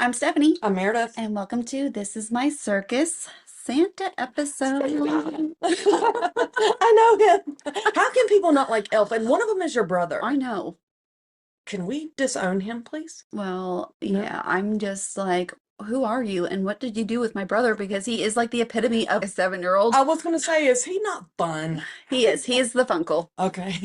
I'm Stephanie, I'm Meredith. and welcome to This Is My Circus Santa episode. I know him. How can people not like Elf? And one of them is your brother. I know. Can we disown him, please? Well, No. yeah, I'm just like, who are you and what did you do with my brother? Because he is like the epitome of a 7-year-old. I was going to say, is he not fun? He is. He is the Funkle. Okay.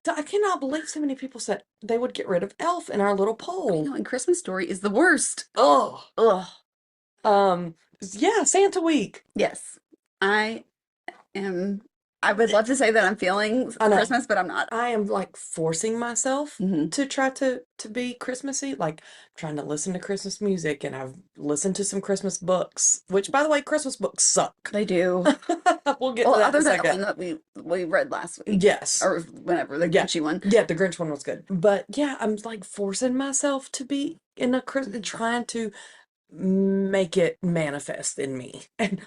I cannot believe so many people said they would get rid of Elf in our little I poll. know, and Christmas Story is the worst. Oh. Ugh. Um, yeah, Santa Week. Yes, I am. I would love to say that I'm feeling I know. Christmas, but I'm not. I am like forcing myself Mhm. to try to be Christmassy, like trying to listen to Christmas music, and I've listened to some Christmas books, which by the way, Christmas books suck. They do. We'll get to Well, that in other a than the one second. that we read last week, Yes. or whenever, the Yeah. Grinchy one. Yeah, the Grinch one was good. But yeah, I'm like forcing myself to be in a Christmas, trying to make it manifest in me. And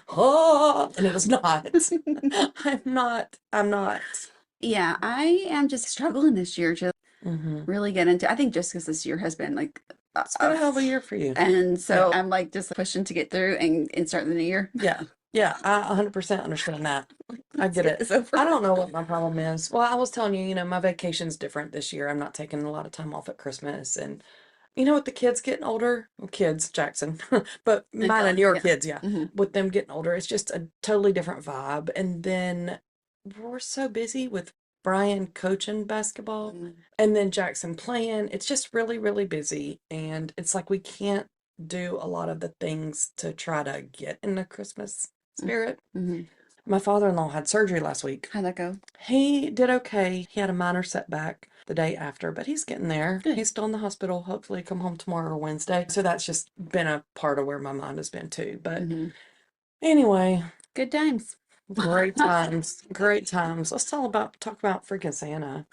it is not. I'm not. Yeah, I am just struggling this year to Mm-hmm. really get into. I think just because this year has been like, It's been a hell of a year for you. and so Yeah. I'm like just pushing to get through and start the new year. Yeah. Yeah, I 100% understand that. I get it. It's over. I don't know what my problem is. Well, I was telling you, my vacation's different this year. I'm not taking a lot of time off at Christmas. And with the kids getting older, well, kids, Jackson, but And mine and Dylan, your yeah. kids, yeah, Mhm. with them getting older, it's just a totally different vibe. And then we're so busy with Brian coaching basketball Mhm. and then Jackson playing. It's just really, really busy. And it's like we can't do a lot of the things to try to get in the Christmas spirit. Mhm. My father-in-law had surgery last week. How'd that go? He did okay. He had a minor setback the day after, but he's getting there. Good. He's still in the hospital. Hopefully come home tomorrow or Wednesday. So that's just been a part of where my mind has been too. But Mhm. anyway, Good times. great times. Great times. Let's talk about freaking Santa.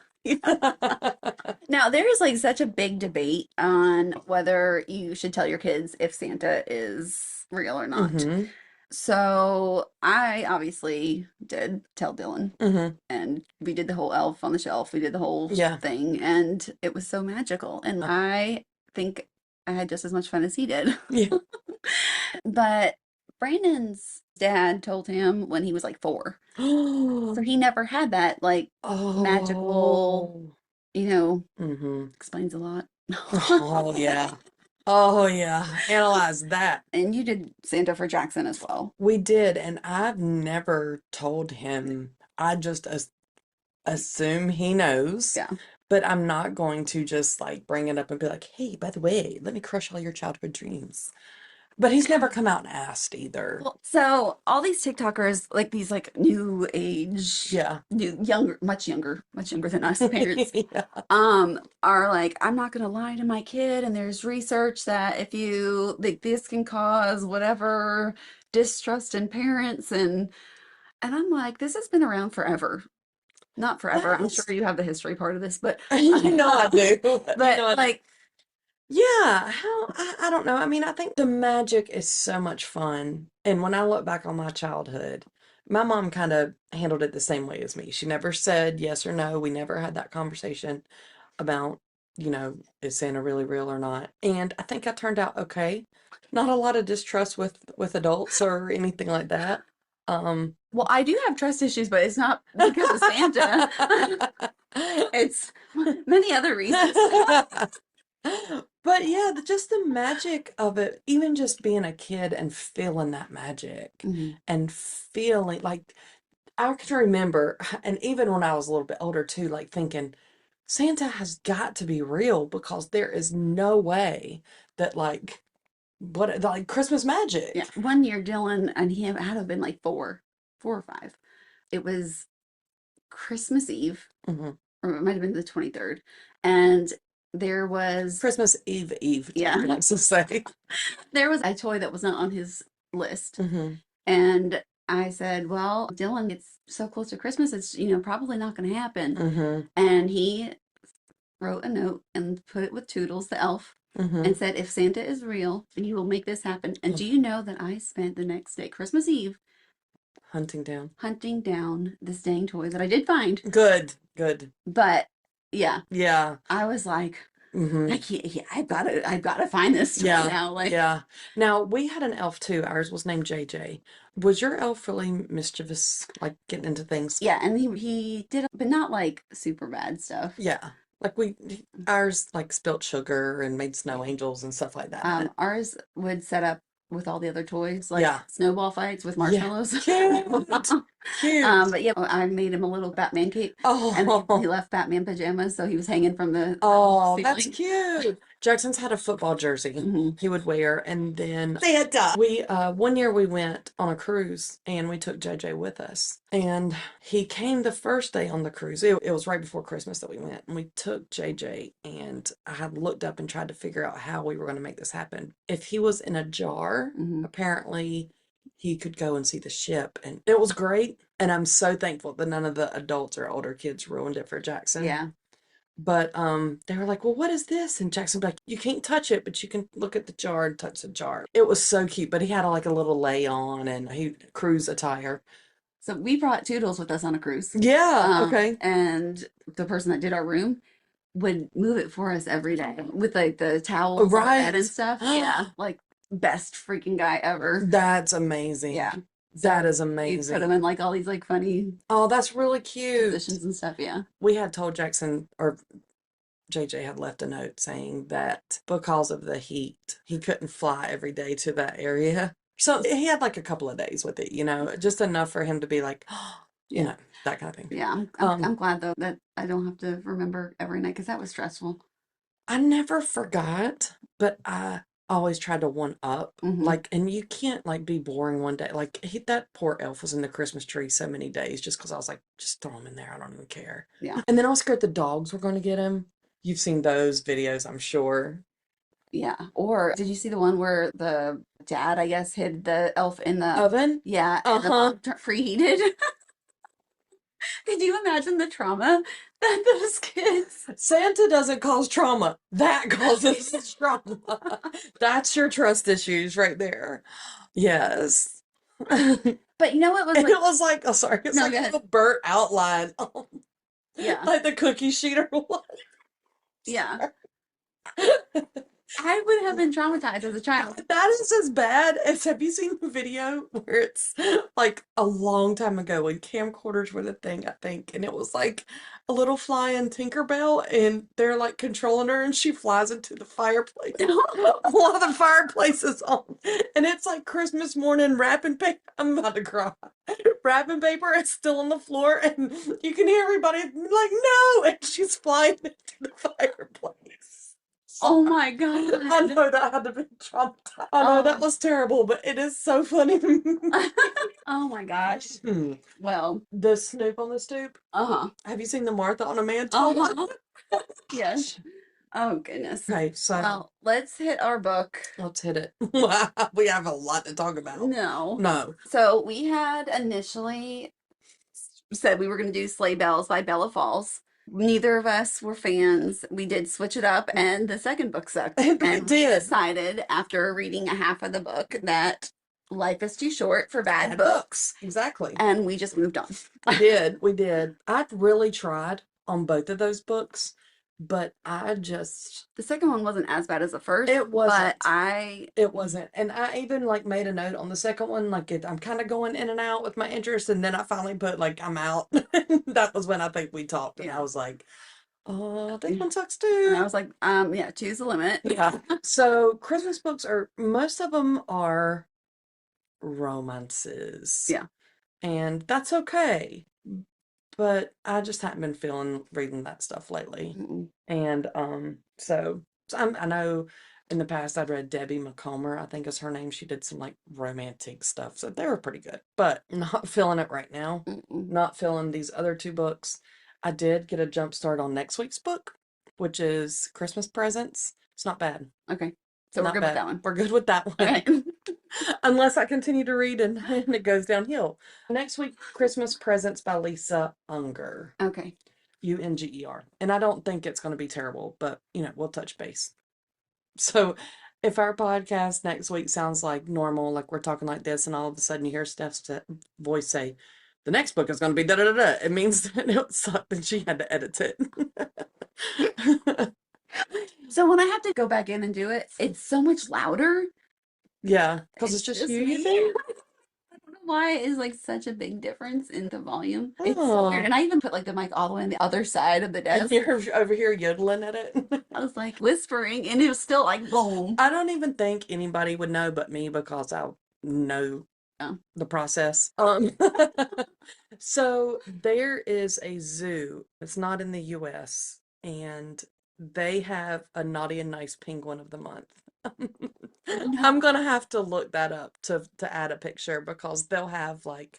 Now, there is like such a big debate on whether you should tell your kids if Santa is real or not. Mm-hmm. So I obviously did tell Dylan, Mm-hmm. and we did the whole elf on the shelf. We did the whole Yeah. thing, and it was so magical. And I think I had just as much fun as he did. Yeah. But Brandon's dad told him when he was like 4. So he never had that like magical, Oh. Mm-hmm. explains a lot. Oh yeah. Oh yeah. Analyze that. And you did Santa for Jackson as well. We did, and I've never told him. I just assume he knows, Yeah. but I'm not going to just like bring it up and be like, "Hey, by the way, let me crush all your childhood dreams." But he's never come out and asked either. Well, so all these TikTokers, like these like new age, Yeah. much younger than us parents, Yeah. are like, I'm not gonna lie to my kid, and there's research that if you like this can cause whatever distrust in parents and I'm like, this has been around forever. Not forever. I'm That's sure you have the history part of this, but I do. but like Yeah, I don't know. I mean, I think the magic is so much fun. And when I look back on my childhood, my mom kind of handled it the same way as me. She never said yes or no. We never had that conversation about, is Santa really real or not? And I think I turned out okay. Not a lot of distrust with adults or anything like that. well, I do have trust issues, but it's not because of Santa. It's many other reasons. But yeah, just the magic of it, even just being a kid and feeling that magic Mhm. and feeling like I can remember, and even when I was a little bit older too, like thinking Santa has got to be real because there is no way that like Christmas magic. Yeah, one year Dylan and he had to have been like 4 or 5. It was Christmas Eve, Hmm. or it might have been the 23rd, and there was Christmas Eve, yeah, he likes to say. there was a toy that was not on his list, Hmm. and I said, "Well, Dylan, it's so close to Christmas, it's probably not going to happen." Hmm. And he wrote a note and put it with Toodles the elf Hmm. and said, "If Santa is real, you will make this happen." And do you know that I spent the next day, Christmas Eve, Hunting down. hunting down this dang toy that I did find. Good. But yeah, Yeah. I was like, Mm-hmm. Like, yeah, I've got to find this toy Yeah, now. Like, yeah. Now we had an elf too. Ours was named JJ. Was your elf really mischievous, like getting into things? yeah, and he did, but not like super bad stuff. Yeah. Like ours like spilt sugar and made snow angels and stuff like that. Ours would set up with all the other toys, like Yeah. snowball fights with Yeah. marshmallows. Cute. Cute. But yeah, I made him a little Batman cape, and he Oh, left Batman pajamas, so he was hanging from the oh, that's ceiling. cute. Jackson's had a football jersey Hmm. he would wear, and then Santa. We one year we went on a cruise and we took JJ with us. And he came the first day on the cruise. It was right before Christmas that we went, and we took JJ, and I had looked up and tried to figure out how we were going to make this happen. If he was in a jar, Hmm. apparently he could go and see the ship, and it was great. And I'm so thankful that none of the adults or older kids ruined it for Jackson. Yeah. But they were like, "Well, what is this?" And Jackson was like, "You can't touch it, but you can look at the jar and touch the jar." It was so cute, but he had like a little lay on and he cruise attire. So we brought Toodles with us on a cruise. Yeah, okay. And the person that did our room would move it for us every day with like the towels on the bed and Right. stuff. Yeah, like best freaking guy ever. That's Yeah. amazing. That So is we put him amazing. in like all these like funny Oh, that's really cute. positions and stuff. Yeah. We had told Jackson, or JJ had left a note saying that because of the heat, he couldn't fly every day to that area. So he had like a couple of days with it, just enough for him to be like, Yeah. that kind of thing. Yeah. I'm Um, glad though that I don't have to remember every night because that was stressful. I never forgot, but I always tried to one up. Hmm. Like, and you can't like be boring one day. Like that poor elf was in the Christmas tree so many days just because I was like, just throw him in there. I don't even care. Yeah. And then I was scared the dogs were going to get him. You've seen those videos, I'm sure. Yeah. Or did you see the one where the dad, I guess, hid the elf in the, Oven? yeah, and the Uh-huh. mom preheated? Could you imagine the trauma that those kids? Santa doesn't cause trauma. That causes trauma. That's your trust issues right there. Yes. And But you know what was it like, was like, oh, sorry, it's no, like go a ahead. little burnt outline, Yeah. like the cookie sheet or what. Yeah. I would have been traumatized as a child. That is as bad as, have you seen the video where it's like a long time ago when camcorders were the thing, I think, and it was like a little flying Tinkerbell and they're like controlling her and she flies into the fireplace while the fireplace is on. And it's like Christmas morning wrapping paper. I'm about to cry. Wrapping paper is still on the floor and you can hear everybody like, no, and she's flying into the fireplace. Oh my I God. know that had to be traumatized. I know that Oh. was terrible, but it is so funny to me. Oh my gosh. Hmm. Well, The Snoop on the Stoop. uh-huh. Have you seen the Martha on a mantle? Uh-huh. Yes. Oh goodness. Okay, so Well, let's hit our book. let's hit it. We have a lot to talk about. No. No. So we had initially said we were going to do Sleigh Bells by Bella Falls. Neither of us were fans. We did switch it up, and the second book sucked. It And we did. decided after reading a half of the book that life is too short for bad Bad books, books. Exactly. and we just moved on. We did. We did. I really tried on both of those books, but I just, The second one wasn't as bad as the first, it but wasn't. I, It wasn't. And I even like made a note on the second one, like I'm kind of going in and out with my interest. And then I finally put like, I'm out. That was when I think we talked. And I yeah. was like, oh, this And one sucks I too. was like, yeah, two's the limit. Yeah. So Christmas books most of them are romances. Yeah. And that's okay. But I just haven't been feeling reading that stuff lately. Mm-mm. And so I know in the past I'd read Debbie McComber, I think is her name. She did some like romantic stuff. So they were pretty good. But not feeling it right now. Mm-mm. Not feeling these other two books. I did get a jump start on next week's book, which is Christmas Presents. It's not bad. Okay. So we're Not good with bad. that one. We're good with that All one. right. Unless I continue to read and it goes downhill. Next week, Christmas Presents by Lisa Unger. Okay. Unger. And I don't think it's going to be terrible, but we'll touch base. So if our podcast next week sounds like normal, like we're talking like this, and all of a sudden you hear Steph's voice say, the next book is going to be da da da da, it means that it sucked and she had to edit it. So when I have to go back in and do it, it's so much louder. Yeah, because it's It's just just you, you me. think? I don't know why it is like such a big difference in the volume. It's so weird. Oh, And I even put like the mic all the way on the other side of the and desk. you're over here yodeling at it. I was like whispering and it was still like boom. I don't even think anybody would know but me because I know Oh, the process. So there is a zoo. It's not in the US, and they have a naughty and nice penguin of the month. I'm no. gonna have to look that up to add a picture because they'll have like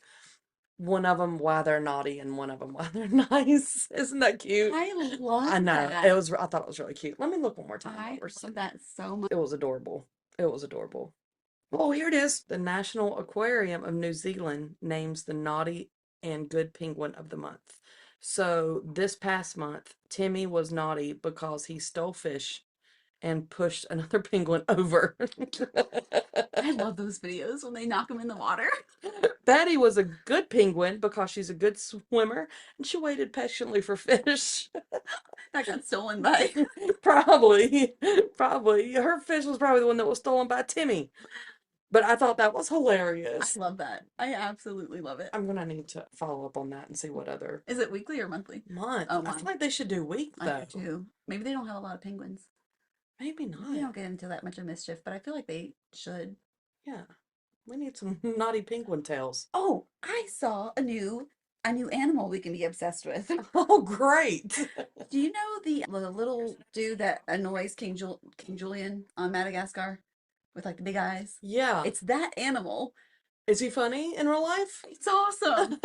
one of them why they're naughty and one of them why they're nice. Isn't that cute? I love I know. It that. was I thought it was really cute. Let me look one more time while I we're love sitting. that so much. It was adorable. It was adorable. Oh, here it is. The National Aquarium of New Zealand names the naughty and good penguin of the month. So this past month, Timmy was naughty because he stole fish and pushed another penguin over. I love those videos when they knock them in the water. Betty was a good penguin because she's a good swimmer and she waited patiently for fish. That got stolen by. Probably, probably. Her fish was probably the one that was stolen by Timmy. But I thought that was I hilarious. love that. I absolutely love it. I'm gonna need to follow up on that and see what other Is it weekly or monthly? month. Oh, I feel month. like they should do week I do though. too. Maybe they don't have a lot of penguins. Maybe Maybe they not. don't get into that much of mischief, but I feel like they should. Yeah. We need some naughty penguin tails. Oh, I saw a new animal we can be obsessed with. Oh, great. Do you know the little dude that annoys King Julian on Madagascar with like the big eyes? Yeah. It's that animal. Is he funny in real life? It's awesome.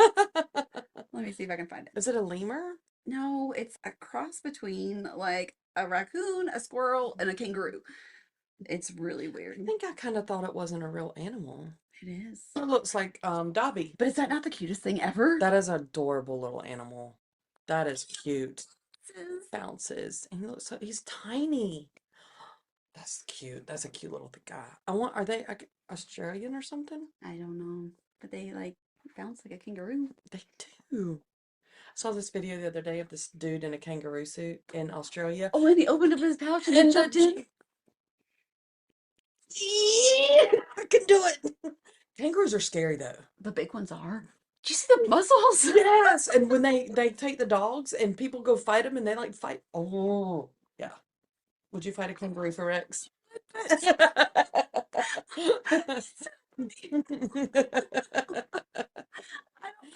Let me see if I can find it. Is it a lemur? No, it's a cross between like a raccoon, a squirrel, and a kangaroo. It's really I weird. think I kind of thought it wasn't a real animal. It is. It looks like Dobby. But is that not the cutest thing ever? That is an adorable little animal. That is cute. It is. Bounces. And he looks so he's tiny. That's cute. That's a cute little guy. I want, are they Australian or something? I don't know. But they like bounce like a kangaroo. They do. I saw this video the other day of this dude in a kangaroo suit in Australia. Oh, and he opened up his pouch and it And jumped in. I can do it. Kangaroos are scary though. The big ones are. Do you see the muscles? Yes, and when they take the dogs and people go fight them and they like fight. Oh, yeah. Would you fight a kangaroo for Rex?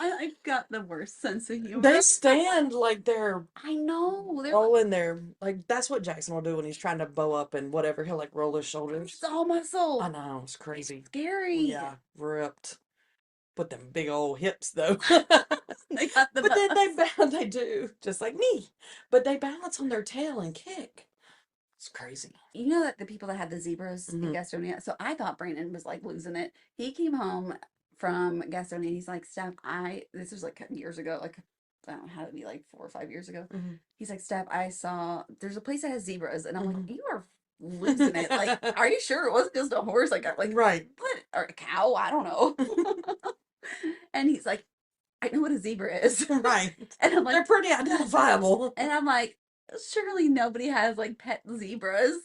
I've got the worst sense of They humor. stand like they're I know. They're all in there. Like that's what Jackson will do when he's trying to bow up and whatever. He'll like roll his shoulders. it's all muscle. I know, it's crazy. Scary. Yeah, ripped. With them big old hips though. They got the But then bus. they do, just like me. But they balance on their tail and kick. It's crazy. You know that the people that had the zebras in Hmm. Gastonia. So I thought Brandon was like losing it. He came home from Gastonia. And he's like, Steph, this was like years ago, like I don't know how to be like 4 or 5 years ago. Hmm. He's like, Steph, I saw there's a place that has zebras, and I'm like, Hmm. you are losing it. Like, are you sure it wasn't just a horse? Like Right. what or a cow? I don't know. And he's like, I know what a zebra is. Right. And I'm They're like, pretty identifiable. and I'm like, surely nobody has like pet zebras.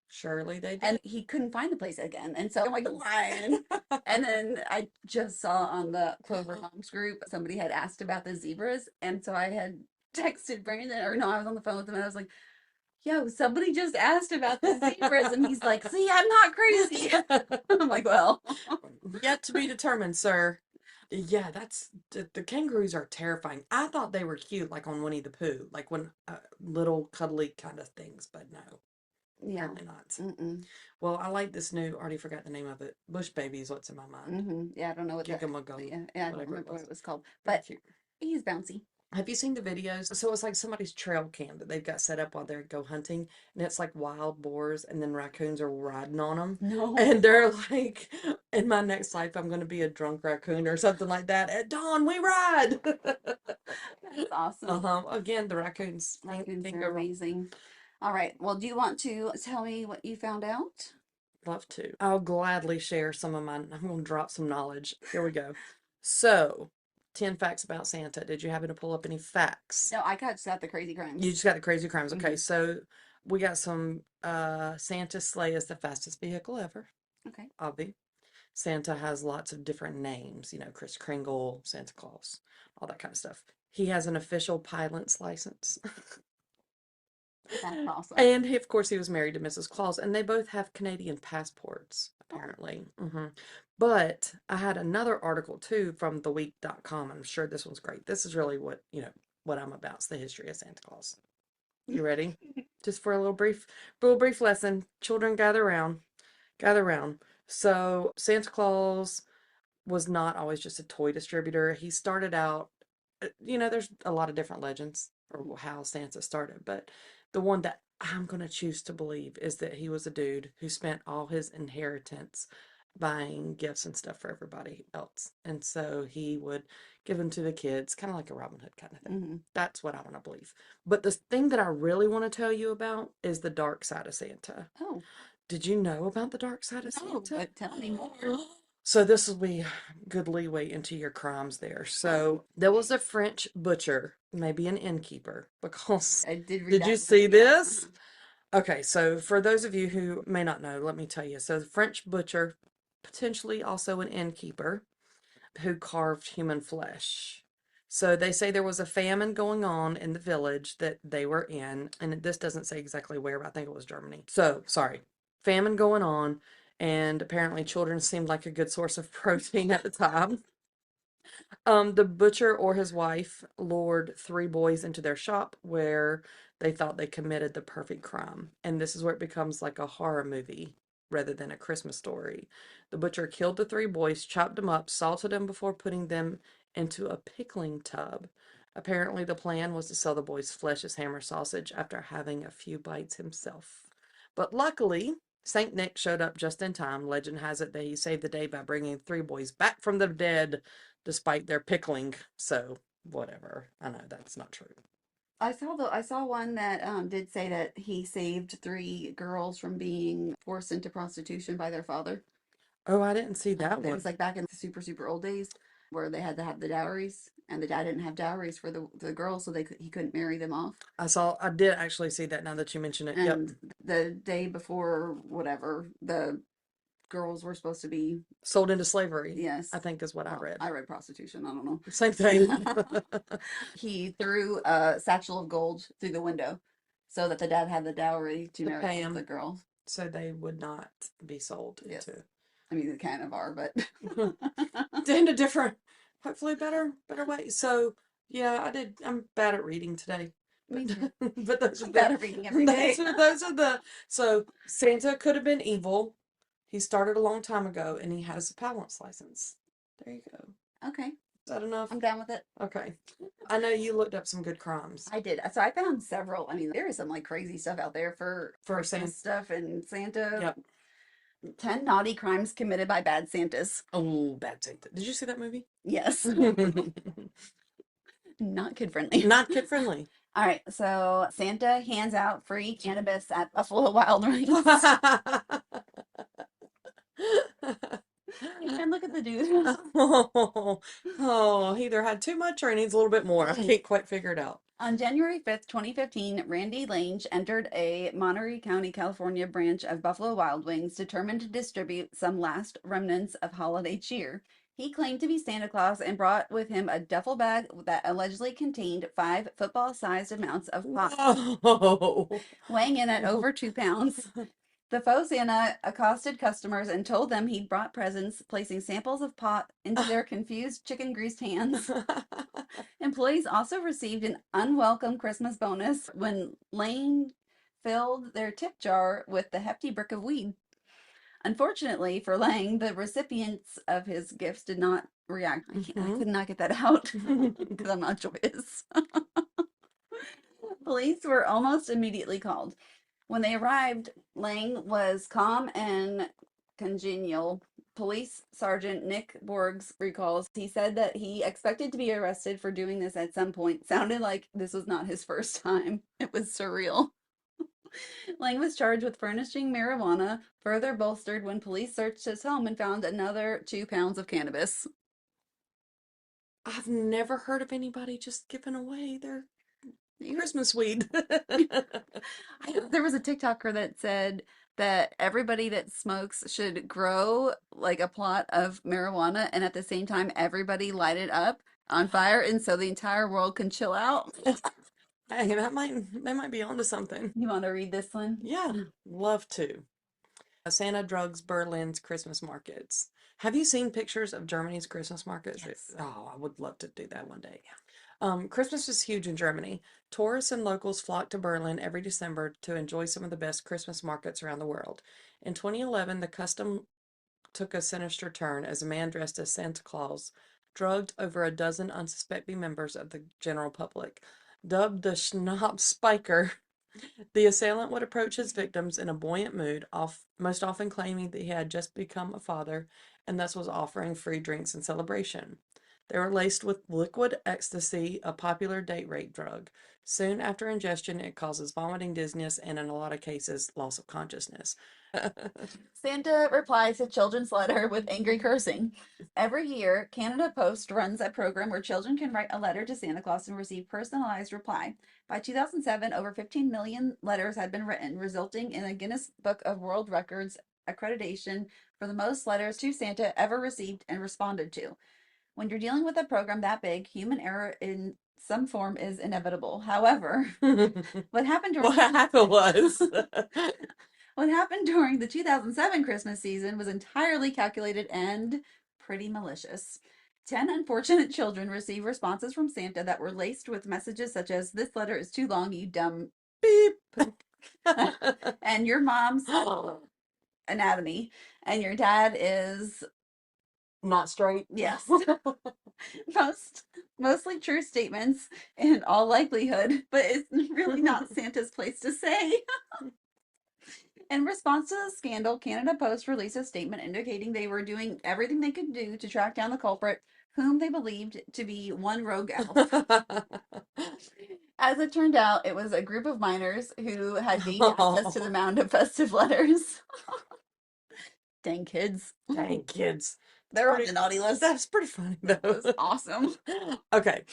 Surely they do. And he couldn't find the place again. And so I'm like, lying. And then I just saw on the Clover Moms group, somebody had asked about the zebras. And so I had texted Brandon, or no, I was on the phone with him and I was like, yo, somebody just asked about the zebras. And he's like, see, I'm not crazy. I'm like, well, Yet to be determined, sir. Yeah, that's the kangaroos are terrifying. I thought they were cute, like on Winnie the Pooh, like when little cuddly kind of things, but no, yeah. apparently not. Mm-mm. Well, I like this new. Already forgot the name of it. Bush Baby is what's in my mind. Yeah, I don't know what that, Gigamugum, yeah, I don't whatever it remember what was. it was called. Very But cute. he's bouncy. Have you seen the videos? So it's like somebody's trail cam that they've got set up while they go hunting, and it's like wild boars, and then raccoons are riding on them, No. and they're like, "In my next life, I'm going to be a drunk raccoon or something like that." At dawn, we ride. That's awesome. Again, the raccoons Raccoons can't are go wrong. amazing. All right. Well, do you want to tell me what you found out? Love to. I'll gladly share some of mine. I'm going to drop some knowledge. Here we go. So, 10 facts about Santa. Did you happen to pull up any facts? No, I got the crazy You crimes. just got the crazy crimes. Okay, Hmm. so We got some Santa's sleigh is the fastest vehicle ever, Okay. obvi. Santa has lots of different names, you know, Kris Kringle, Santa Claus, all that kind of stuff. He has an official pilot's license. That's awesome. And he, of course, he was married to Mrs. Claus, and they both have Canadian passports, Oh, apparently. But I had another article too from theweek.com. I'm sure this one's great. This is really what, you know, what I'm about. It's the history of Santa Claus. You ready? Just for a little brief lesson. Children, gather around. Gather around. So, Santa Claus was not always just a toy distributor. He started out, you know, there's a lot of different legends or how Santa started, but the one that I'm going to choose to believe is that he was a dude who spent all his inheritance buying gifts and stuff for everybody else. And so he would give them to the kids, kind of like a Robin Hood kind of thing. hmm. That's what I want to believe. But the thing that I really want to tell you about is the dark side of Santa. Oh, Did you know about the dark side of no, Santa? but tell me more. So this will be good leeway into your crimes there. So there was a French butcher, maybe an innkeeper, because I did read did you that. see Yeah. this? Okay, so for those of you who may not know, let me tell you. So the French butcher, potentially also an innkeeper, who carved human flesh. So they say there was a famine going on in the village that they were in, and this doesn't say exactly where, but I think it was Germany. So, sorry, famine going on, and apparently children seemed like a good source of protein at the time. The butcher or his wife lured three boys into their shop where they thought they committed the perfect crime. And this is where it becomes like a horror movie rather than a Christmas story. The butcher killed the three boys, chopped them up, salted them before putting them into a pickling tub. Apparently, the plan was to sell the boys' flesh as hammer sausage after having a few bites himself. But luckily, Saint Nick showed up just in time. Legend has it that he saved the day by bringing three boys back from the dead despite their pickling. So, whatever. I know that's not true. I saw one that did say that he saved three girls from being forced into prostitution by their father. Oh, I didn't see that It was one. like back in the super old days where they had to have the dowries, and the dad didn't have dowries for the girls, so he couldn't marry them off. I did actually see that now that you mention it. Yep. And the day before, whatever, the girls were supposed to be, Sold into slavery, I yes. think is what I Well, read. I read prostitution. I don't Same thing. know. He threw a satchel of gold through the window so that the dad had the dowry to To marry pay off the them girls. so they would not be sold Yes. into. I mean, they kind of are, but In a different, hopefully better way. So yeah, I did. I'm bad at reading today, but me too. but those are I'm the bad at reading every day. those are the. So Santa could have been evil. He started a long time ago, and he has a pilot's license. There you go. Okay, Is that enough? I'm down with it. Okay. I know you looked up some good crimes I did. So I found several. I mean, there is some like crazy stuff out there for for Santa. Christmas stuff and Santa. Yep. 10 naughty crimes committed by bad Santas. Oh, bad Santa. Did you see that movie? Yes. Not kid friendly. Not kid friendly. All right, so Santa hands out free cannabis at Buffalo Wild Wings. And look at the dude. Oh, oh, he either had too much or he needs a little bit more. I can't quite figure it out. On January 5th, 2015, Randy Lange entered a Monterey County, California branch of Buffalo Wild Wings determined to distribute some last remnants of holiday cheer. He claimed to be Santa Claus and brought with him a duffel bag that allegedly contained 5 football-sized amounts of pot, Whoa. weighing in at over 2 pounds. The faux Santa accosted customers and told them he'd brought presents, placing samples of pot into their confused chicken greased hands. Employees also received an unwelcome Christmas bonus when Lane filled their tip jar with the hefty brick of weed. Unfortunately for Lang, the recipients of his gifts did not react. I could not get that out because I'm not joyous. Police were almost immediately called. When they arrived, Lang was calm and congenial. Police Sergeant Nick Borgs recalls he said that he expected to be arrested for doing this at some point. Sounded like this was not his first time. It was surreal. Lang was charged with furnishing marijuana, further bolstered when police searched his home and found another 2 pounds of cannabis. I've never heard of anybody just giving away their You Christmas weed. there was a TikToker that said that everybody that smokes should grow like a plot of marijuana and at the same time everybody light it up on fire and so the entire world can chill out. Hey, they might be onto something. You want to read this one? Yeah, love to. Santa drugs Berlin's Christmas markets. Have you seen pictures of Germany's Christmas markets? Yes. Oh, I would love to do that one day. Christmas is huge in Germany. Tourists and locals flock to Berlin every December to enjoy some of the best Christmas markets around the world. In 2011, the custom took a sinister turn as a man dressed as Santa Claus drugged over a dozen unsuspecting members of the general public. Dubbed the Schnapp Spiker, the assailant would approach his victims in a buoyant mood, most often claiming that he had just become a father and thus was offering free drinks in celebration. They were laced with liquid ecstasy, a popular date rape drug. Soon after ingestion, it causes vomiting, dizziness, and in a lot of cases, loss of consciousness. Santa replies to children's letter with angry cursing. Every year, Canada Post runs a program where children can write a letter to Santa Claus and receive personalized reply. By 2007, over 15 million letters had been written, resulting in a Guinness Book of World Records accreditation for the most letters to Santa ever received and responded to. When you're dealing with a program that big, human error in some form is inevitable. However, what happened What during happened was. what happened during the 2007 Christmas season was entirely calculated and pretty malicious. 10 unfortunate children received responses from Santa that were laced with messages such as, "This letter is too long, you dumb Beep. poop," and "Your mom's anatomy," and "Your dad is," Not straight. yes, most mostly true statements in all likelihood, but it's really not Santa's place to say. In response to the scandal, Canada Post released a statement indicating they were doing everything they could do to track down the culprit, whom they believed to be one rogue elf. As it turned out, it was a group of minors who had gained access to the mound of festive letters. Dang kids. Dang kids. They're on the naughty list. That's pretty funny That though. was awesome. Okay.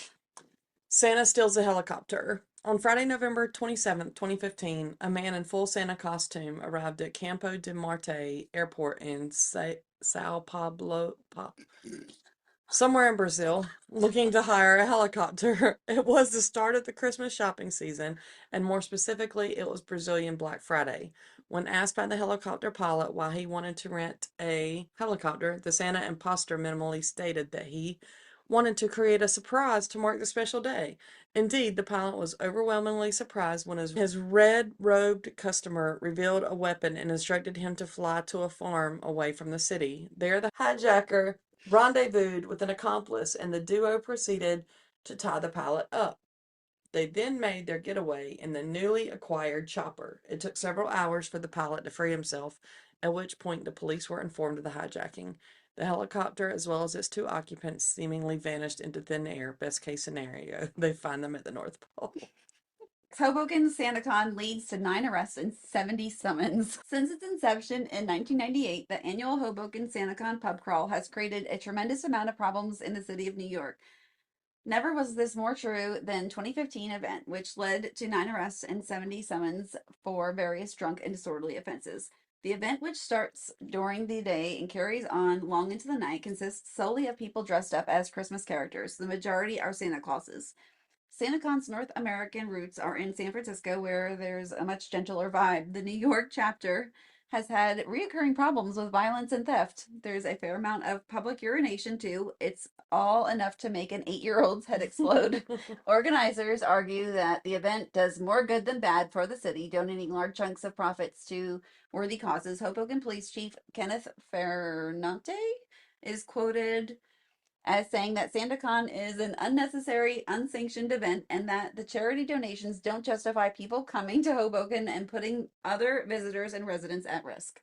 Santa steals a helicopter. On Friday, November 27th, 2015, a man in full Santa costume arrived at Campo de Marte Airport in Sao Paulo, somewhere in Brazil, looking to hire a helicopter. It was the start of the Christmas shopping season, and more specifically, it was Brazilian Black Friday. When asked by the helicopter pilot why he wanted to rent a helicopter, the Santa imposter minimally stated that he wanted to create a surprise to mark the special day. Indeed, the pilot was overwhelmingly surprised when his red-robed customer revealed a weapon and instructed him to fly to a farm away from the city. There, the hijacker rendezvoused with an accomplice, and the duo proceeded to tie the pilot up. They then made their getaway in the newly acquired chopper. It took several hours for the pilot to free himself, at which point the police were informed of the hijacking. The helicopter, as well as its two occupants, seemingly vanished into thin air. Best case scenario, they find them at the North Pole. Hoboken SantaCon leads to 9 arrests and 70 summons. Since its inception in 1998, the annual Hoboken SantaCon pub crawl has created a tremendous amount of problems in the city of New York. Never was this more true than 2015 event, which led to 9 arrests and 70 summons for various drunk and disorderly offenses. The event, which starts during the day and carries on long into the night, consists solely of people dressed up as Christmas characters. The majority are Santa Clauses. SantaCon's North American roots are in San Francisco, where there's a much gentler vibe. The New York chapter has had reoccurring problems with violence and theft. There's a fair amount of public urination, too. It's all enough to make an 8-year-old's head explode. Organizers argue that the event does more good than bad for the city, donating large chunks of profits to worthy causes. Hoboken Police Chief Kenneth Ferrante is quoted as saying that SantaCon is an unnecessary, unsanctioned event and that the charity donations don't justify people coming to Hoboken and putting other visitors and residents at risk.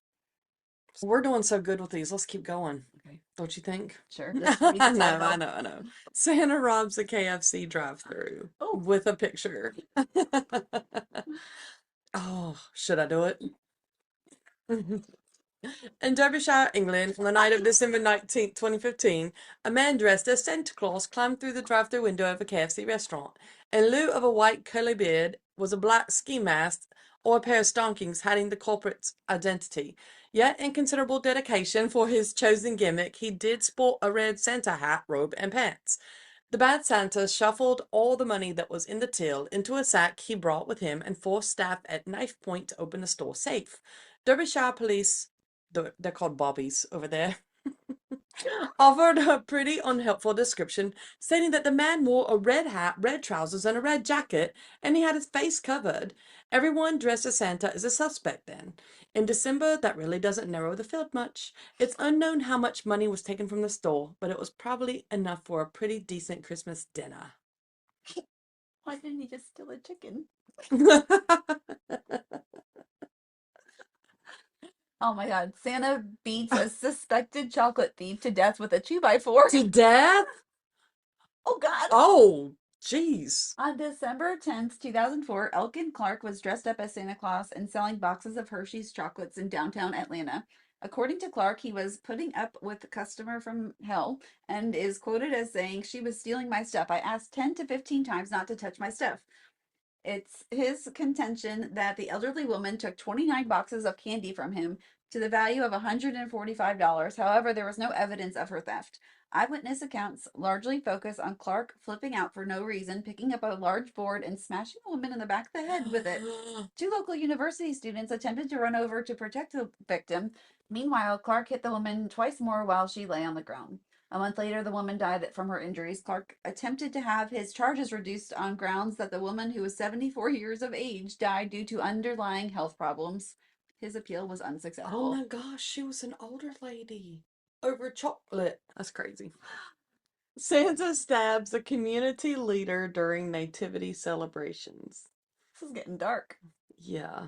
We're doing so good with these. Let's keep going. Okay. Don't you think? Sure. I know. Santa robs a KFC drive-through Oh, with a picture. Oh, should I do it? In Derbyshire, England, on the night of December 19th, 2015, a man dressed as Santa Claus climbed through the drive-thru window of a KFC restaurant. In lieu of a white curly beard was a black ski mask or a pair of stockings hiding the culprit's identity. Yet, in considerable dedication for his chosen gimmick, he did sport a red Santa hat, robe, and pants. The bad Santa shuffled all the money that was in the till into a sack he brought with him and forced staff at knife point to open the store safe. Derbyshire police, they're called bobbies over there, offered a pretty unhelpful description, stating that the man wore a red hat, red trousers, and a red jacket, and he had his face covered. Everyone dressed as Santa is a suspect then. In December, that really doesn't narrow the field much. It's unknown how much money was taken from the store, but it was probably enough for a pretty decent Christmas dinner. Why didn't he just steal a chicken? Oh my God. Santa beats a suspected chocolate thief to death with a 2x4. To death? Oh God. Oh, jeez. On December 10th, 2004, Elkin Clark was dressed up as Santa Claus and selling boxes of Hershey's chocolates in downtown Atlanta. According to Clark, he was putting up with a customer from hell and is quoted as saying, "She was stealing my stuff. I asked 10 to 15 times not to touch my stuff." It's his contention that the elderly woman took 29 boxes of candy from him to the value of $145. However, there was no evidence of her theft. Eyewitness accounts largely focus on Clark flipping out for no reason, picking up a large board and smashing a woman in the back of the head with it. Two local university students attempted to run over to protect the victim. Meanwhile, Clark hit the woman twice more while she lay on the ground. A month later, the woman died from her injuries. Clark attempted to have his charges reduced on grounds that the woman, who was 74 years of age, died due to underlying health problems. His appeal was Oh unsuccessful. my gosh, she was an older lady. Over chocolate. That's crazy. Santa stabs a community leader during nativity celebrations. This is getting dark. Yeah.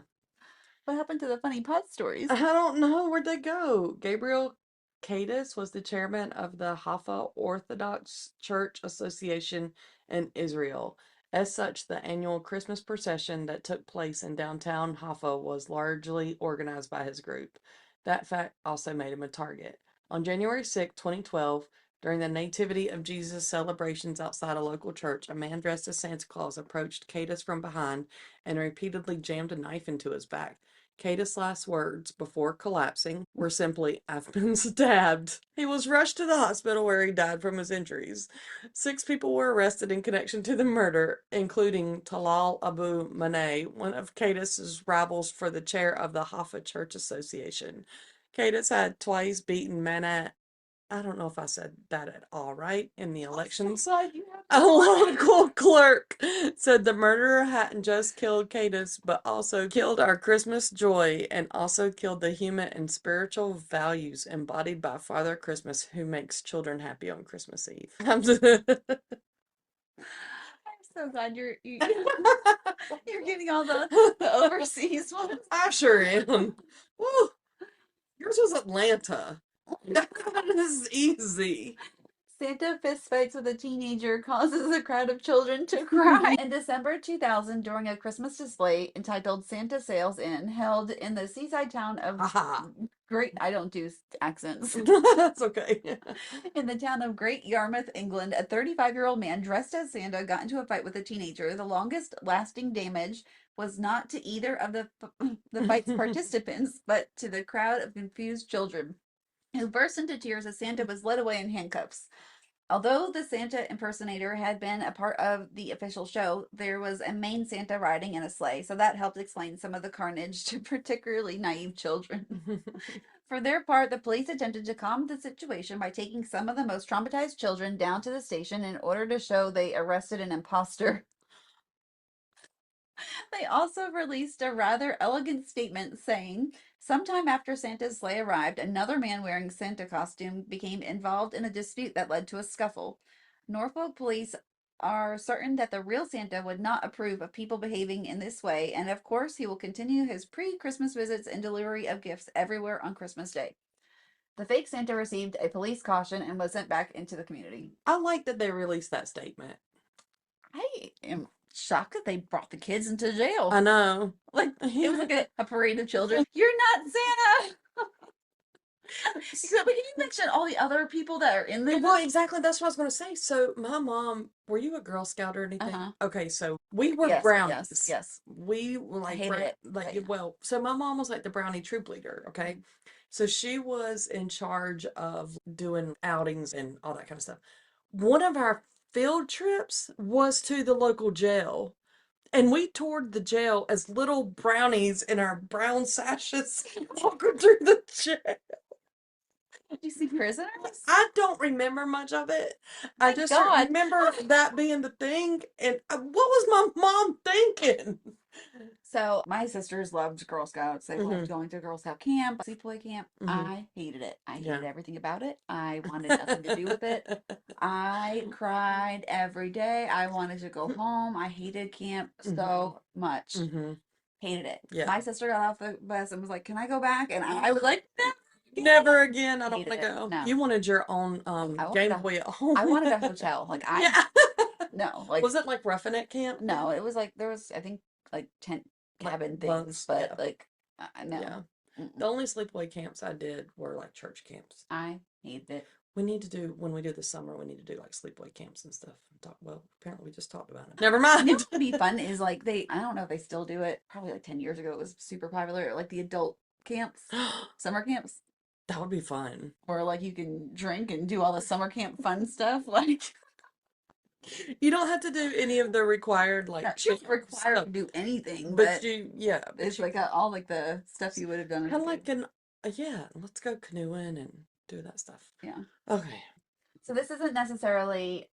What happened to the funny pot stories? I don't know where'd they go. Gabriel Cadis was the chairman of the Haifa Orthodox Church Association in Israel. As such, the annual Christmas procession that took place in downtown Haifa was largely organized by his group. That fact also made him a target. On January 6, 2012, during the Nativity of Jesus celebrations outside a local church, a man dressed as Santa Claus approached Cadis from behind and repeatedly jammed a knife into his back. Cadis' last words before collapsing were simply, "I've been stabbed." He was rushed to the hospital where he died from his injuries. 6 people were arrested in connection to the murder, including Talal Abu Maneh, one of Cadis' rivals for the chair of the Haifa Church Association. Cadis had twice beaten Maneh. I don't know if I said that at all right in the elections. A local clerk said the murderer hadn't just killed Cadis, but also killed our Christmas joy and also killed the human and spiritual values embodied by Father Christmas, who makes children happy on Christmas Eve. I'm so glad you're getting all the overseas ones. I sure am. Woo, yours was Atlanta. That is easy. Santa fistfights with a teenager causes a crowd of children to cry. In December 2000, during a Christmas display entitled Santa Sails In, held in the seaside town of I don't do accents. That's okay. In the town of Great Yarmouth, England, a 35-year-old man dressed as Santa got into a fight with a teenager. The longest lasting damage was not to either of the fight's participants, but to the crowd of confused children, who burst into tears as Santa was led away in handcuffs. Although the Santa impersonator had been a part of the official show, there was a main Santa riding in a sleigh, so that helped explain some of the carnage to particularly naive children. For their part, the police attempted to calm the situation by taking some of the most traumatized children down to the station in order to show they arrested an imposter. They also released a rather elegant statement saying, "Sometime after Santa's sleigh arrived, another man wearing Santa costume became involved in a dispute that led to a scuffle. Norfolk police are certain that the real Santa would not approve of people behaving in this way, and of course, he will continue his pre-Christmas visits and delivery of gifts everywhere on Christmas Day." The fake Santa received a police caution and was sent back into the community. I like that they released that statement. I am shocked that they brought the kids into jail. I know. Like, it was like a parade of children. You're not Santa! Except, but can you mention all the other people that are in there Well, though? exactly. That's what I was going to say. So, my mom, were you a Girl Scout or anything? Uh-huh. Okay, so we were Yes, yes, brownies. yes. We were I like, hated it. like, But yeah. well, so my mom was like the brownie troop leader. Okay, so she was in charge of doing outings and all that kind of stuff. One of our field trips was to the local jail. And we toured the jail as little brownies in our brown sashes walking through the jail. Did you see Prisoners? I don't remember much of it. I Thank just God. remember that being the thing. And what was my mom thinking? So my sisters loved Girl Scouts. They Hmm. loved going to Girl Scout camp, sleepaway camp. Hmm. I hated it. I hated Yeah. everything about it. I wanted nothing to do with it. I cried every day. I wanted to go home. I hated camp Hmm. so much. Hmm. Hated it. Yeah. My sister got off the bus and was like, "Can I go back?" And I was like, "Never Never again. I again." don't Hated want to it. go. No. You wanted your own I wanted Game a Boy at I home. wanted a hotel. Like I Yeah. no, like Was it like Roughing It Camp? no, it was like there was I think like tent Like cabin things, bunks? but Yeah. like no. Yeah. Mm-mm. The only sleepaway camps I did were like church camps. I hated it. We need to do when we do the summer. We need to do like sleepaway camps and stuff. Talk. Well, apparently we just talked about it. Never You know mind. what would be fun is like I don't know if they still do it. Probably like 10 years ago it was super popular. Like the adult camps, summer camps, That would be fun. where like you can drink and do all the summer camp fun stuff. Like You don't have to do any of the required not like you're required stuff, to do anything, but but you yeah, but it's you like all like the stuff you would have done as kind a of kid. like an yeah. Let's go canoeing and do that stuff. Yeah. Okay. So this isn't necessarily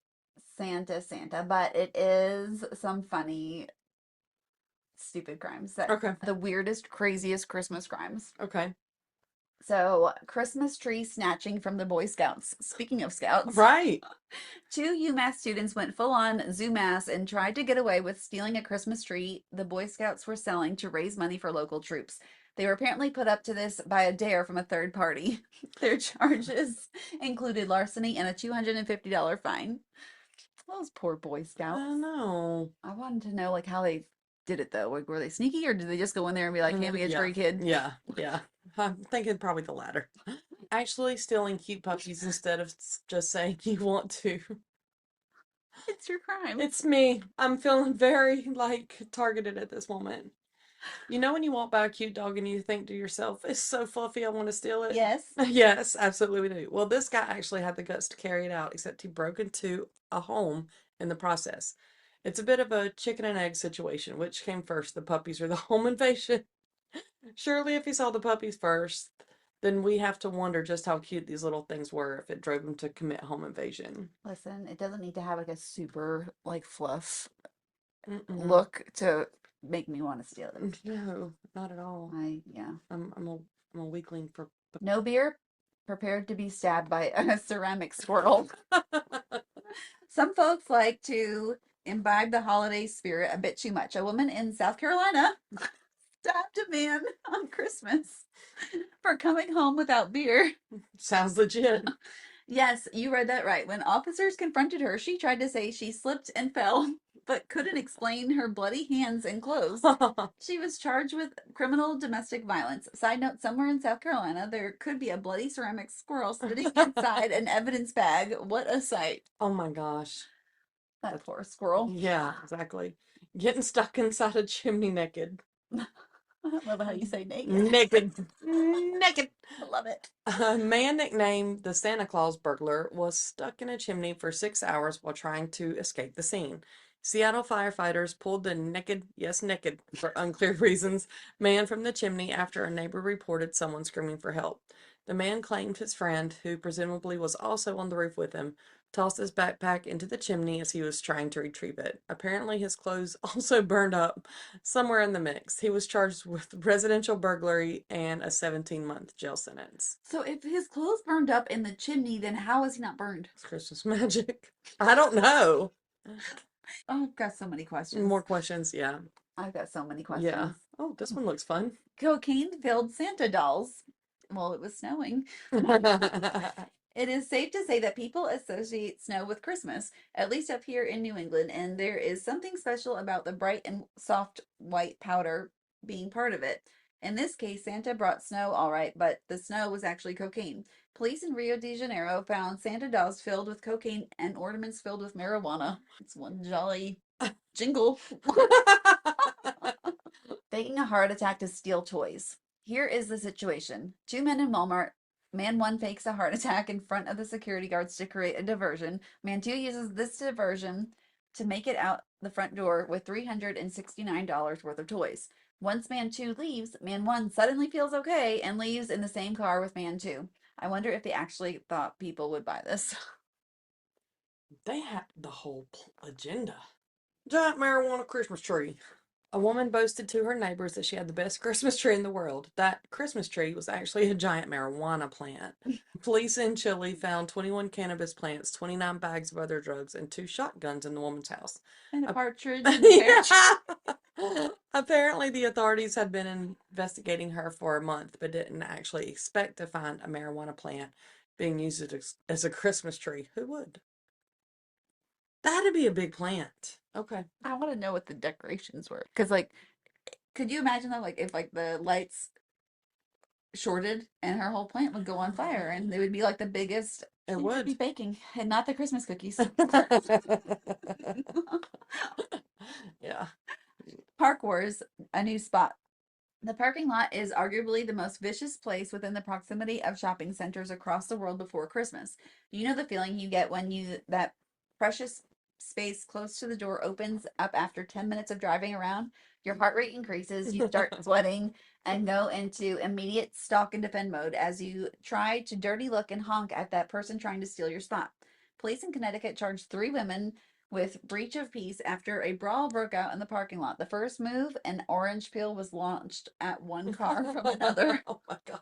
Santa, but it is some funny, stupid crimes that Okay. the weirdest, craziest Christmas crimes. Okay. So, Christmas tree snatching from the Boy Scouts. Speaking of scouts, Right. two UMass students went full on Zoomass and tried to get away with stealing a Christmas tree the Boy Scouts were selling to raise money for local troops. They were apparently put up to this by a dare from a third party. Their charges included larceny and a $250 fine. Those poor Boy I Scouts. know. I wanted to know like how they did it though. Like were they sneaky or did they just go in there and be like, "Hand me a Yeah. tree, kid"? Yeah. Yeah. I'm thinking probably the latter. Actually, stealing cute puppies instead of just saying you want to. It's your crime. It's me. I'm feeling very like targeted at this moment. You know when you walk by a cute dog and you think to yourself, it's so fluffy, I want to steal it? Yes. Yes, absolutely we do. Well, this guy actually had the guts to carry it out, except he broke into a home in the process. It's a bit of a chicken and egg situation. Which came first, the puppies or the home invasion? Surely, if he saw the puppies first, then we have to wonder just how cute these little things were if it drove him to commit home invasion. Listen, it doesn't need to have like a super like fluff Mm-mm. look to make me want to steal it. No, not at all. Yeah. I'm a weakling for. No beer, prepared to be stabbed by a ceramic squirrel. Some folks like to imbibe the holiday spirit a bit too much. A woman in South Carolina stabbed a man on Christmas for coming home without beer. Sounds legit. Yes, you read that right. When officers confronted her, she tried to say she slipped and fell, but couldn't explain her bloody hands and clothes. She was charged with criminal domestic violence. Side note, somewhere in South Carolina, there could be a bloody ceramic squirrel sitting inside an evidence bag. What a sight. Oh my gosh. That That, poor squirrel. yeah, exactly. Getting stuck inside a chimney naked. I love how you say naked. Naked. Naked. I love it. A man nicknamed the Santa Claus burglar was stuck in a chimney for 6 hours while trying to escape the scene. Seattle firefighters pulled the naked, yes, naked, for unclear reasons, man from the chimney after a neighbor reported someone screaming for help. The man claimed his friend, who presumably was also on the roof with him, tossed his backpack into the chimney as he was trying to retrieve it. Apparently, his clothes also burned up somewhere in the mix. He was charged with residential burglary and a 17-month jail sentence. So if his clothes burned up in the chimney, then how is he not burned? It's Christmas magic. I don't know. Oh, I've got so many questions. More questions? Yeah. I've got so many Yeah. questions. Oh, this one looks fun. Cocaine filled Santa dolls. Well, it was snowing. It is safe to say that people associate snow with Christmas, at least up here in New England, and there is something special about the bright and soft white powder being part of it. In this case, Santa brought snow, all right, but the snow was actually cocaine. Police in Rio de Janeiro found Santa dolls filled with cocaine and ornaments filled with marijuana. It's one jolly jingle. Faking a heart attack to steal toys. Here is the situation. Two men in Walmart. Man one fakes a heart attack in front of the security guards to create a diversion. Man two uses this diversion to make it out the front door with $369 worth of toys. Once man two leaves, man one suddenly feels okay and leaves in the same car with man two. I wonder if they actually thought people would buy this. They had the whole agenda. Giant marijuana Christmas tree. A woman boasted to her neighbors that she had the best Christmas tree in the world. That Christmas tree was actually a giant marijuana plant. Police in Chile found 21 cannabis plants, 29 bags of other drugs, and two shotguns in the woman's house. And a A- partridge in the pear tree. Apparently, the authorities had been investigating her for a month, but didn't actually expect to find a marijuana plant being used as a Christmas tree. Who would? That'd be a big plant. Okay. I want to know what the decorations were. Because, like, could you imagine though, like, if, like, the lights shorted and her whole plant would go on fire and they would be like the biggest It thing she'd be would. baking and not the Christmas cookies. Yeah. Park Wars, a new spot. The parking lot is arguably the most vicious place within the proximity of shopping centers across the world before Christmas. You know the feeling you get when that precious space close to the door opens up after 10 minutes of driving around? Your heart rate increases, you start sweating, and go into immediate stalk and defend mode as you try to dirty look and honk at that person trying to steal your spot. Police in Connecticut charged three women with breach of peace after a brawl broke out in the parking lot. The first move, an orange peel was launched at one car from another. Oh my God.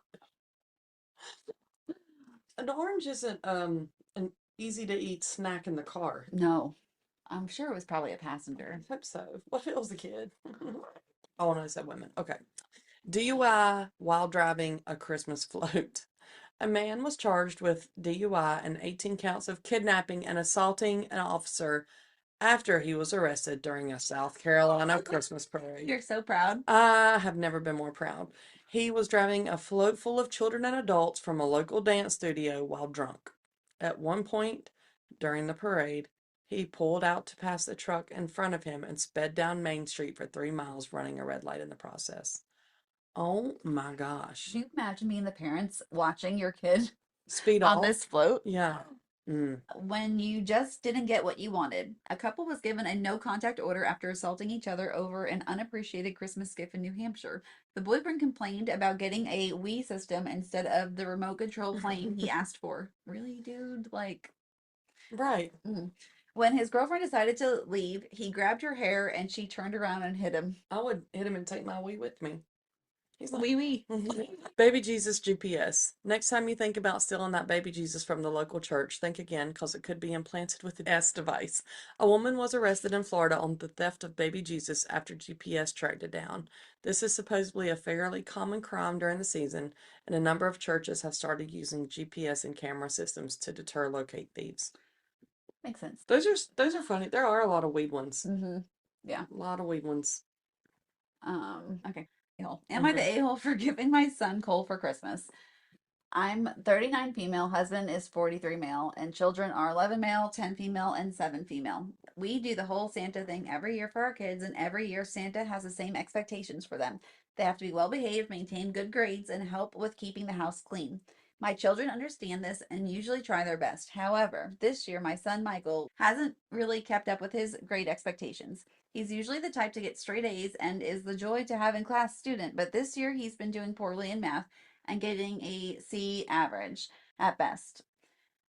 An orange isn't an easy to eat snack in the car. No, I'm sure it was probably a I passenger. hope so. What if it was a kid? Oh, no, I said women. Okay. DUI while driving a Christmas float. A man was charged with DUI and 18 counts of kidnapping and assaulting an officer after he was arrested during a South Carolina Christmas parade. You're so proud. I have never been more proud. He was driving a float full of children and adults from a local dance studio while drunk. At one point during the parade, he pulled out to pass the truck in front of him and sped down Main Street for 3 miles, running a red light in the process. Oh my gosh. Can you imagine being the parents watching your kid Speed on off? this float? Yeah. Mm. When you just didn't get what you wanted. A couple was given a no contact order after assaulting each other over an unappreciated Christmas gift in New Hampshire. The boyfriend complained about getting a Wii system instead of the remote control plane he asked for. Really, dude? Like, Right. mm. When his girlfriend decided to leave, he grabbed her hair and she turned around and hit him. I would hit him and take my Wii with me. He's like, Wee wee. Baby Jesus GPS. Next time you think about stealing that baby Jesus from the local church, think again because it could be implanted with the S device. A woman was arrested in Florida on the theft of baby Jesus after GPS tracked it down. This is supposedly a fairly common crime during the season, and a number of churches have started using GPS and camera systems to deter locate thieves. Makes sense. Those are funny. There are a lot of weed ones. Mm-hmm. Yeah. A lot of weed ones. Okay. A-hole. Am I the a-hole for giving my son coal for Christmas? I'm 39 female, husband is 43 male, and children are 11 male, 10 female, and 7 female. We do the whole Santa thing every year for our kids, and every year Santa has the same expectations for them. They have to be well behaved, maintain good grades, and help with keeping the house clean. My children understand this and usually try their best. However, this year my son Michael hasn't really kept up with his grade expectations. He's usually the type to get straight A's and is the joy to have in class student, but this year he's been doing poorly in math and getting a C average at best.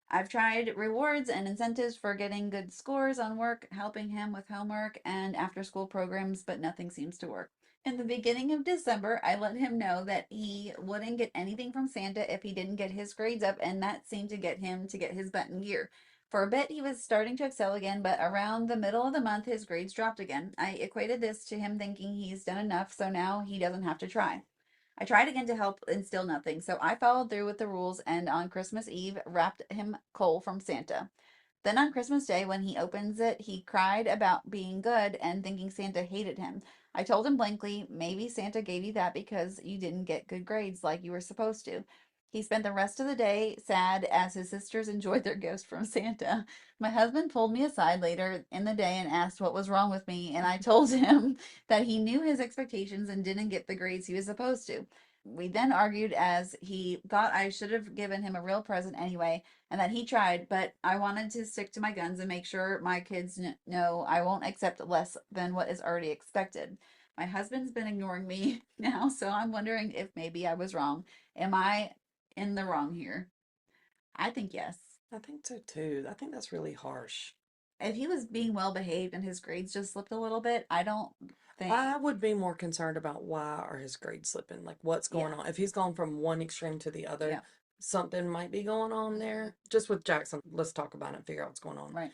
I've tried rewards and incentives for getting good scores on work, helping him with homework and after school programs, but nothing seems to work. In the beginning of December, I let him know that he wouldn't get anything from Santa if he didn't get his grades up, and that seemed to get him to get his butt in gear. For a bit, he was starting to excel again, but around the middle of the month, his grades dropped again. I equated this to him thinking he's done enough, so now he doesn't have to try. I tried again to help and still nothing, so I followed through with the rules and on Christmas Eve wrapped him coal from Santa. Then on Christmas Day, when he opens it, he cried about being good and thinking Santa hated him. I told him blankly, maybe Santa gave you that because you didn't get good grades like you were supposed to. He spent the rest of the day sad as his sisters enjoyed their gifts from Santa. My husband pulled me aside later in the day and asked what was wrong with me, and I told him that he knew his expectations and didn't get the grades he was supposed to. We then argued as he thought I should have given him a real present anyway, and that he tried, but I wanted to stick to my guns and make sure my kids know I won't accept less than what is already expected. My husband's been ignoring me now, so I'm wondering if maybe I was wrong. Am I in the wrong here? I think yes. I think so too. I think that's really harsh. If he was being well behaved and his grades just slipped a little bit, I don't think, I would be more concerned about why are his grades slipping, like what's yeah, going on. If he's gone from one extreme to the other, yeah, something might be going on mhm, there. Just with Jackson, let's talk about it and figure out what's going on. right.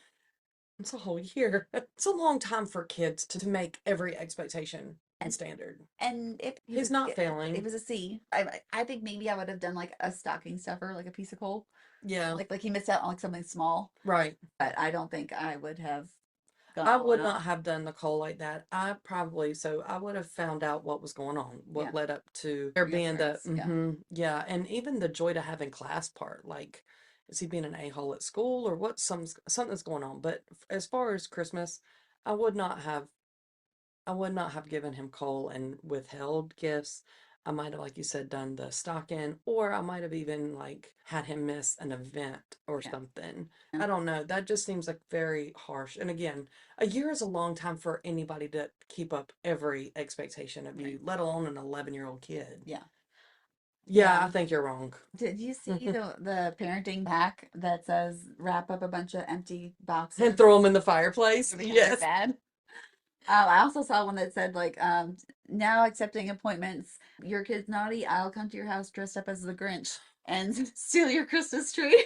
It's a whole year. It's a long time for kids to make every expectation and And standard. if he He's was, not it failing. was a C. I think maybe I would have done like a stocking stuffer, like a piece of coal, Yeah, like he missed out on like something small, right. but I don't think I would have gone I all would out. not have done Nichole like that. I would have found out what was going on, Yeah, what led up to there real being the, grades. Yeah. yeah, and even the joy to having class part. Like, is he being an a-hole at school or what? Something's going on. But as far as Christmas, I would not have I would not have given him coal and withheld gifts. I might have, like you said, done the stock in, or I might have even like had him miss an event or Yeah. something. And I don't know. That just seems like very harsh. And again, a year is a long time for anybody to keep up every expectation of right. you, let alone an 11-year-old kid. Yeah. Yeah, Yeah. I think you're wrong. Did you see the parenting hack that says wrap up a bunch of empty And boxes throw them in the fireplace. to pretend they're Yes. bad? I also saw one that said like now accepting appointments. Your kid's naughty. I'll come to your house dressed up as the Grinch and steal your Christmas tree.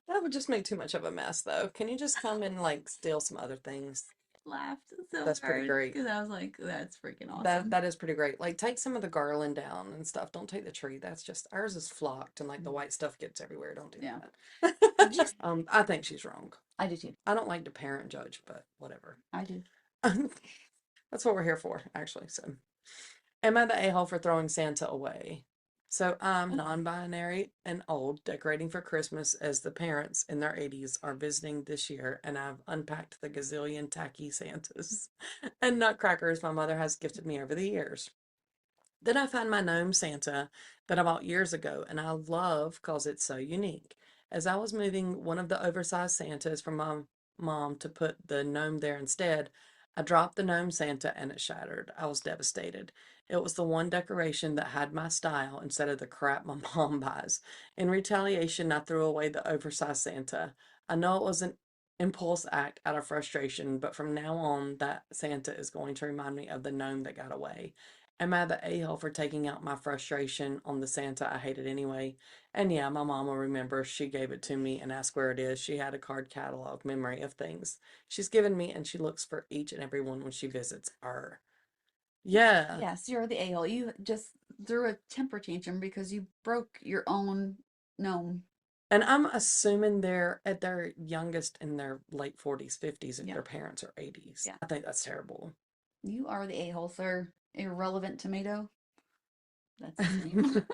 That would just make too much of a mess, though. Can you just come and like steal some other things? Laughed so That's pretty hard great. because I was like, that's freaking That awesome. that is pretty great. Like take some of the garland down and stuff. Don't take the tree. That's just ours is flocked and like the white stuff gets everywhere. Don't do Yeah. Did you? that. I think she's wrong. I do too. I don't like to parent judge, but whatever. I do. That's what we're here for, actually. So, am I the a-hole for throwing Santa away? So I'm non-binary and old, decorating for Christmas as the parents in their 80s are visiting this year, and I've unpacked the gazillion tacky Santas and nutcrackers my mother has gifted me over the years. Then I find my gnome Santa that I bought years ago, and I love because it's so unique. As I was moving one of the oversized Santas from my mom to put the gnome there instead, I dropped the gnome Santa and it shattered. I was devastated. It was the one decoration that had my style instead of the crap my mom buys. In retaliation, I threw away the oversized Santa. I know it was an impulse act out of frustration, but from now on, that Santa is going to remind me of the gnome that got away. Am I the a-hole for taking out my frustration on the Santa I hated anyway? And yeah, my mama remembers she gave it to me and asked where it is. She had a card catalog memory of things she's given me, and she looks for each and every one when she visits her. Yeah. Yes, you're the a-hole. You just threw a temper tantrum because you broke your own gnome. And I'm assuming they're at their youngest in their late 40s, 50s, if Yeah. their parents are 80s. Yeah. I think that's terrible. You are the a-hole, sir. Irrelevant tomato. That's his name.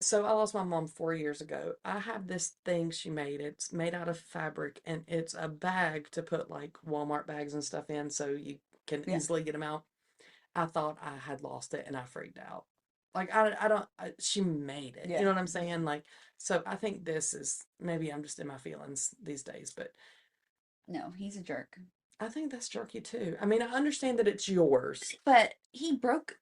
So I lost my mom 4 years ago. I have this thing she made. It's made out of fabric and it's a bag to put like Walmart bags and stuff in so you can Yeah. easily get them out. I thought I had lost it and I freaked out. Like I don't she made it. You Yeah. know what I'm saying? Like so I think this is maybe I'm just in my feelings these days, but No, he's a jerk. I think that's jerky too. I mean, I understand that it's yours. But he broke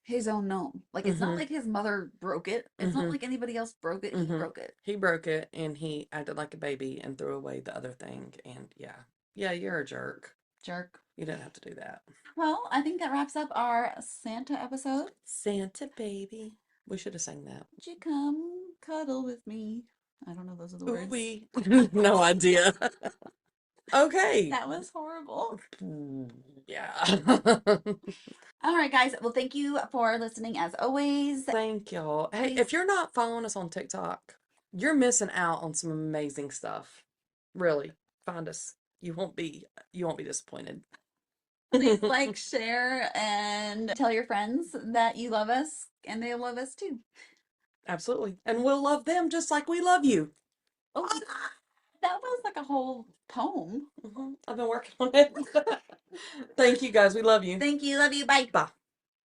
his own gnome. Like it's not Mhm. like his mother broke it. It's not Mhm. like anybody else broke it. He Mhm. broke it. He broke it and he acted like a baby and threw away the other thing and yeah. Yeah, you're a jerk. Jerk. You didn't have to do that. Well, I think that wraps up our Santa episode. Santa baby. We should have sang that. Would you come cuddle with me? I don't know those are the Ooh words. wee. No idea. Okay. That was horrible. Yeah. All right, guys. Well, thank you for listening as always. Thank y'all. Hey, Please, if you're not following us on TikTok, you're missing out on some amazing stuff. Really. Find us. You won't be disappointed. Please like, share, and tell your friends that you love us and they love us too. Absolutely. And we'll love them just like we love you. Oh, that was like a whole poem. I've been working on it. Thank you guys. We love you. Thank you. Love you. Bye. Bye.